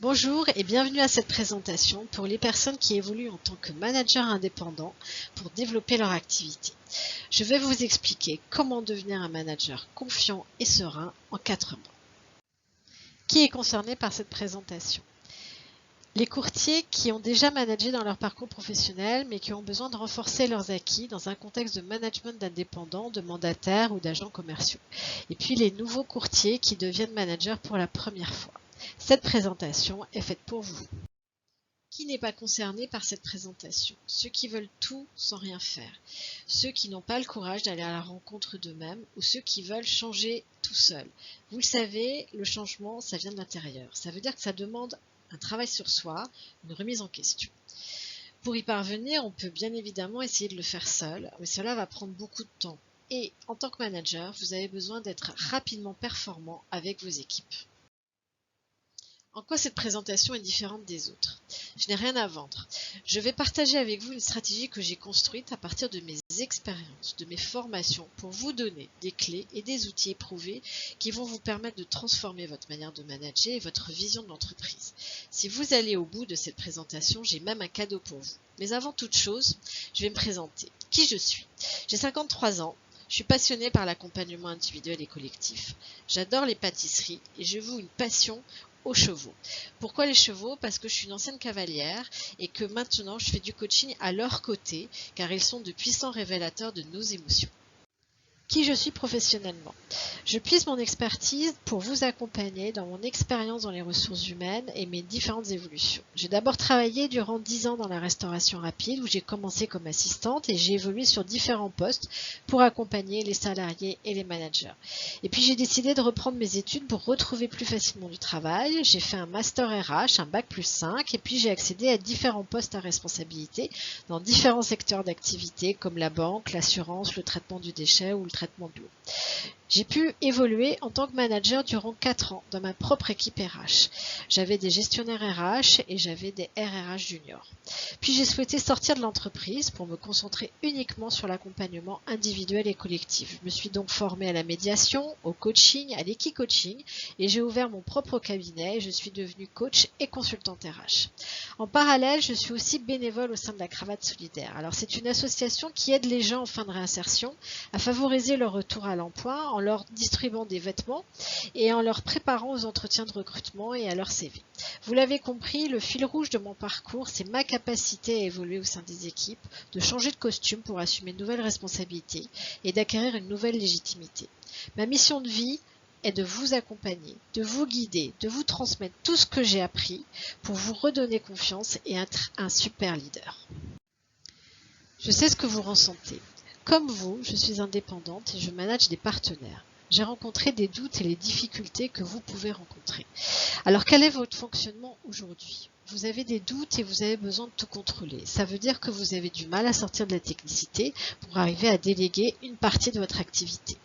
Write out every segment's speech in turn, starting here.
Bonjour et bienvenue à cette présentation pour les personnes qui évoluent en tant que manager indépendant pour développer leur activité. Je vais vous expliquer comment devenir un manager confiant et serein en 4 mois. Qui est concerné par cette présentation? Les courtiers qui ont déjà managé dans leur parcours professionnel mais qui ont besoin de renforcer leurs acquis dans un contexte de management d'indépendants, de mandataires ou d'agents commerciaux. Et puis les nouveaux courtiers qui deviennent managers pour la première fois. Cette présentation est faite pour vous. Qui n'est pas concerné par cette présentation? Ceux qui veulent tout sans rien faire, ceux qui n'ont pas le courage d'aller à la rencontre d'eux-mêmes ou ceux qui veulent changer tout seuls. Vous le savez, le changement, ça vient de l'intérieur. Ça veut dire que ça demande un travail sur soi, une remise en question. Pour y parvenir, on peut bien évidemment essayer de le faire seul, mais cela va prendre beaucoup de temps. Et en tant que manager, vous avez besoin d'être rapidement performant avec vos équipes. En quoi cette présentation est différente des autres? Je n'ai rien à vendre. Je vais partager avec vous une stratégie que j'ai construite à partir de mes expériences, de mes formations, pour vous donner des clés et des outils éprouvés qui vont vous permettre de transformer votre manière de manager et votre vision de l'entreprise. Si vous allez au bout de cette présentation, j'ai même un cadeau pour vous. Mais avant toute chose, je vais me présenter. Qui je suis? J'ai 53 ans. Je suis passionnée par l'accompagnement individuel et collectif. J'adore les pâtisseries et je voue une passion aux chevaux. Pourquoi les chevaux? Parce que je suis une ancienne cavalière et que maintenant je fais du coaching à leur côté car ils sont de puissants révélateurs de nos émotions. Qui je suis professionnellement? Je puise mon expertise pour vous accompagner dans mon expérience dans les ressources humaines et mes différentes évolutions. J'ai d'abord travaillé durant 10 ans dans la restauration rapide où j'ai commencé comme assistante et j'ai évolué sur différents postes pour accompagner les salariés et les managers. Et puis j'ai décidé de reprendre mes études pour retrouver plus facilement du travail. J'ai fait un master RH, un bac+5 et puis j'ai accédé à différents postes à responsabilité dans différents secteurs d'activité comme la banque, l'assurance, le traitement du déchet ou le traitement de l'eau. J'ai pu évoluer en tant que manager durant 4 ans dans ma propre équipe RH. J'avais des gestionnaires RH et j'avais des RRH juniors. Puis j'ai souhaité sortir de l'entreprise pour me concentrer uniquement sur l'accompagnement individuel et collectif. Je me suis donc formée à la médiation, au coaching, à l'équi-coaching et j'ai ouvert mon propre cabinet et je suis devenue coach et consultante RH. En parallèle, je suis aussi bénévole au sein de la Cravate Solidaire. Alors c'est une association qui aide les gens en fin de réinsertion à favoriser leur retour à l'emploi en leur distribuant des vêtements et en leur préparant aux entretiens de recrutement et à leur CV. Vous l'avez compris, le fil rouge de mon parcours, c'est ma capacité à évoluer au sein des équipes, de changer de costume pour assumer de nouvelles responsabilités et d'acquérir une nouvelle légitimité. Ma mission de vie est de vous accompagner, de vous guider, de vous transmettre tout ce que j'ai appris pour vous redonner confiance et être un super leader. Je sais ce que vous ressentez. Comme vous, je suis indépendante et je manage des partenaires. J'ai rencontré des doutes et les difficultés que vous pouvez rencontrer. Alors, quel est votre fonctionnement aujourd'hui? Vous avez des doutes et vous avez besoin de tout contrôler. Ça veut dire que vous avez du mal à sortir de la technicité pour arriver à déléguer une partie de votre activité.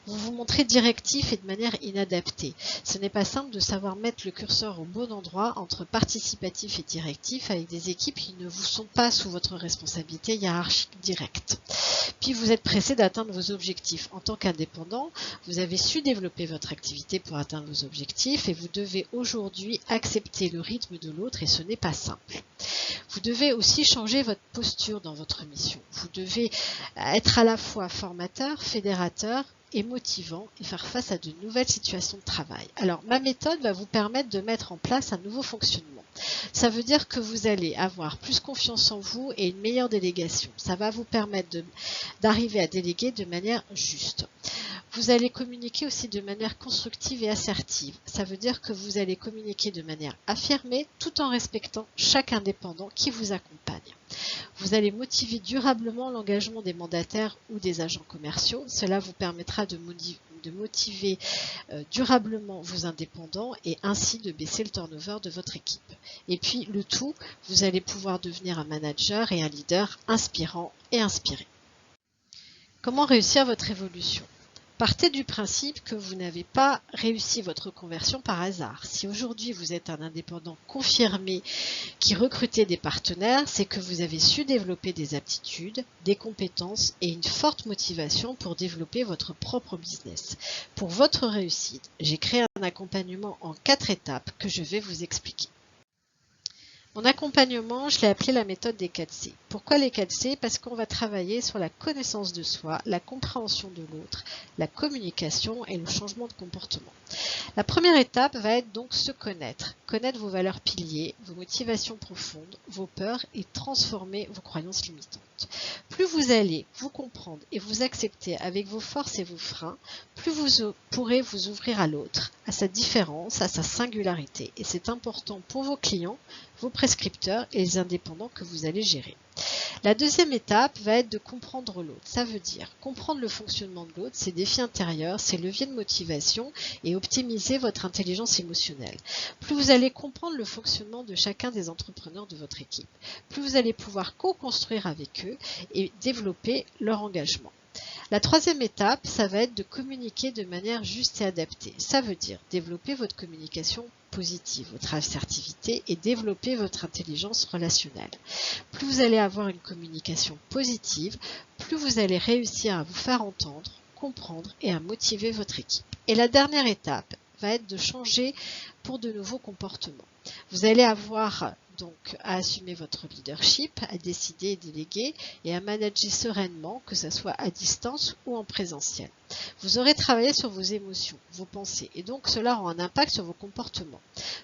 Vous vous montrez directif et de manière inadaptée. Ce n'est pas simple de savoir mettre le curseur au bon endroit entre participatif et directif avec des équipes qui ne vous sont pas sous votre responsabilité hiérarchique directe. Puis vous êtes pressé d'atteindre vos objectifs. En tant qu'indépendant, vous avez su développer votre activité pour atteindre vos objectifs et vous devez aujourd'hui accepter le rythme de l'autre et ce n'est pas simple. Vous devez aussi changer votre posture dans votre mission. Vous devez être à la fois formateur, fédérateur et motivant et faire face à de nouvelles situations de travail. Alors, ma méthode va vous permettre de mettre en place un nouveau fonctionnement. Ça veut dire que vous allez avoir plus confiance en vous et une meilleure délégation. Ça va vous permettre d'arriver à déléguer de manière juste. Vous allez communiquer aussi de manière constructive et assertive. Ça veut dire que vous allez communiquer de manière affirmée tout en respectant chaque indépendant qui vous accompagne. Vous allez motiver durablement l'engagement des mandataires ou des agents commerciaux. Cela vous permettra de motiver durablement vos indépendants et ainsi de baisser le turnover de votre équipe. Et puis le tout, vous allez pouvoir devenir un manager et un leader inspirant et inspiré. Comment réussir votre évolution? Partez du principe que vous n'avez pas réussi votre conversion par hasard. Si aujourd'hui vous êtes un indépendant confirmé qui recrutez des partenaires, c'est que vous avez su développer des aptitudes, des compétences et une forte motivation pour développer votre propre business. Pour votre réussite, j'ai créé un accompagnement en 4 étapes que je vais vous expliquer. Mon accompagnement, je l'ai appelé la méthode des 4C. Pourquoi les 4C? Parce qu'on va travailler sur la connaissance de soi, la compréhension de l'autre, la communication et le changement de comportement. La première étape va être donc se connaître. Connaître vos valeurs piliers, vos motivations profondes, vos peurs et transformer vos croyances limitantes. Plus vous allez vous comprendre et vous accepter avec vos forces et vos freins, plus vous pourrez vous ouvrir à l'autre, à sa différence, à sa singularité. Et c'est important pour vos clients, vos prescripteurs et les indépendants que vous allez gérer. La deuxième étape va être de comprendre l'autre. Ça veut dire comprendre le fonctionnement de l'autre, ses défis intérieurs, ses leviers de motivation et optimiser votre intelligence émotionnelle. Plus vous allez comprendre le fonctionnement de chacun des entrepreneurs de votre équipe, plus vous allez pouvoir co-construire avec eux et développer leur engagement. La troisième étape, ça va être de communiquer de manière juste et adaptée. Ça veut dire développer votre communication positive, votre assertivité et développer votre intelligence relationnelle. Plus vous allez avoir une communication positive, plus vous allez réussir à vous faire entendre, comprendre et à motiver votre équipe. Et la dernière étape va être de changer pour de nouveaux comportements. Vous allez avoir donc à assumer votre leadership, à décider et déléguer et à manager sereinement, que ce soit à distance ou en présentiel. Vous aurez travaillé sur vos émotions, vos pensées et donc cela aura un impact sur vos comportements.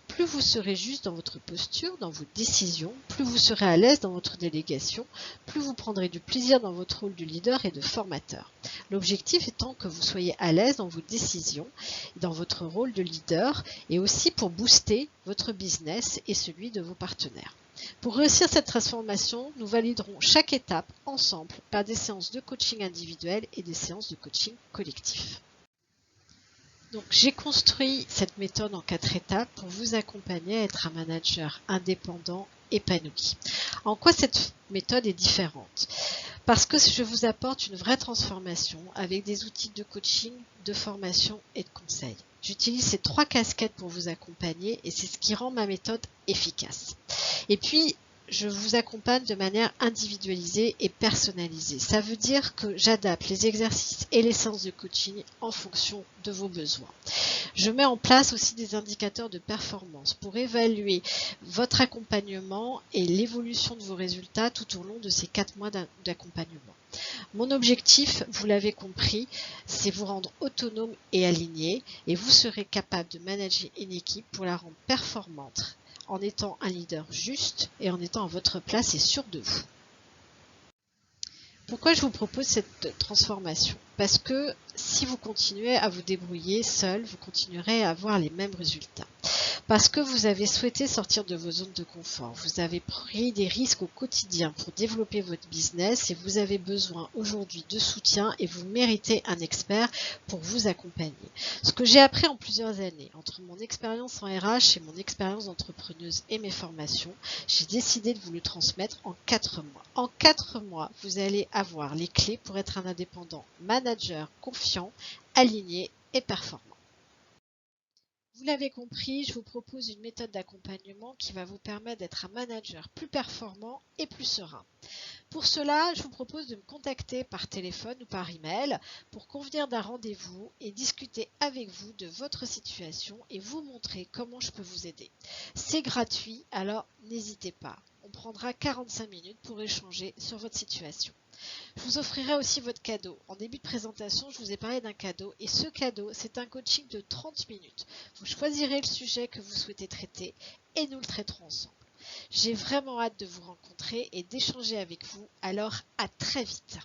Plus vous serez juste dans votre posture, dans vos décisions, plus vous serez à l'aise dans votre délégation, plus vous prendrez du plaisir dans votre rôle de leader et de formateur. L'objectif étant que vous soyez à l'aise dans vos décisions, dans votre rôle de leader et aussi pour booster votre business et celui de vos partenaires. Pour réussir cette transformation, nous validerons chaque étape ensemble par des séances de coaching individuel et des séances de coaching collectif. Donc, j'ai construit cette méthode en 4 étapes pour vous accompagner à être un manager indépendant épanoui. En quoi cette méthode est différente? Parce que je vous apporte une vraie transformation avec des outils de coaching, de formation et de conseil. J'utilise ces 3 casquettes pour vous accompagner et c'est ce qui rend ma méthode efficace. Et puis, je vous accompagne de manière individualisée et personnalisée. Ça veut dire que j'adapte les exercices et les séances de coaching en fonction de vos besoins. Je mets en place aussi des indicateurs de performance pour évaluer votre accompagnement et l'évolution de vos résultats tout au long de ces 4 mois d'accompagnement. Mon objectif, vous l'avez compris, c'est vous rendre autonome et aligné et vous serez capable de manager une équipe pour la rendre performante en étant un leader juste et en étant à votre place et sûr de vous. Pourquoi je vous propose cette transformation? Parce que si vous continuez à vous débrouiller seul, vous continuerez à avoir les mêmes résultats. Parce que vous avez souhaité sortir de vos zones de confort, vous avez pris des risques au quotidien pour développer votre business et vous avez besoin aujourd'hui de soutien et vous méritez un expert pour vous accompagner. Ce que j'ai appris en plusieurs années, entre mon expérience en RH et mon expérience d'entrepreneuse et mes formations, j'ai décidé de vous le transmettre en 4 mois. En 4 mois, vous allez avoir les clés pour être un indépendant manager confiant, aligné et performant. Vous l'avez compris, je vous propose une méthode d'accompagnement qui va vous permettre d'être un manager plus performant et plus serein. Pour cela, je vous propose de me contacter par téléphone ou par email pour convenir d'un rendez-vous et discuter avec vous de votre situation et vous montrer comment je peux vous aider. C'est gratuit, alors n'hésitez pas. On prendra 45 minutes pour échanger sur votre situation. Je vous offrirai aussi votre cadeau. En début de présentation, je vous ai parlé d'un cadeau et ce cadeau, c'est un coaching de 30 minutes. Vous choisirez le sujet que vous souhaitez traiter et nous le traiterons ensemble. J'ai vraiment hâte de vous rencontrer et d'échanger avec vous, alors à très vite.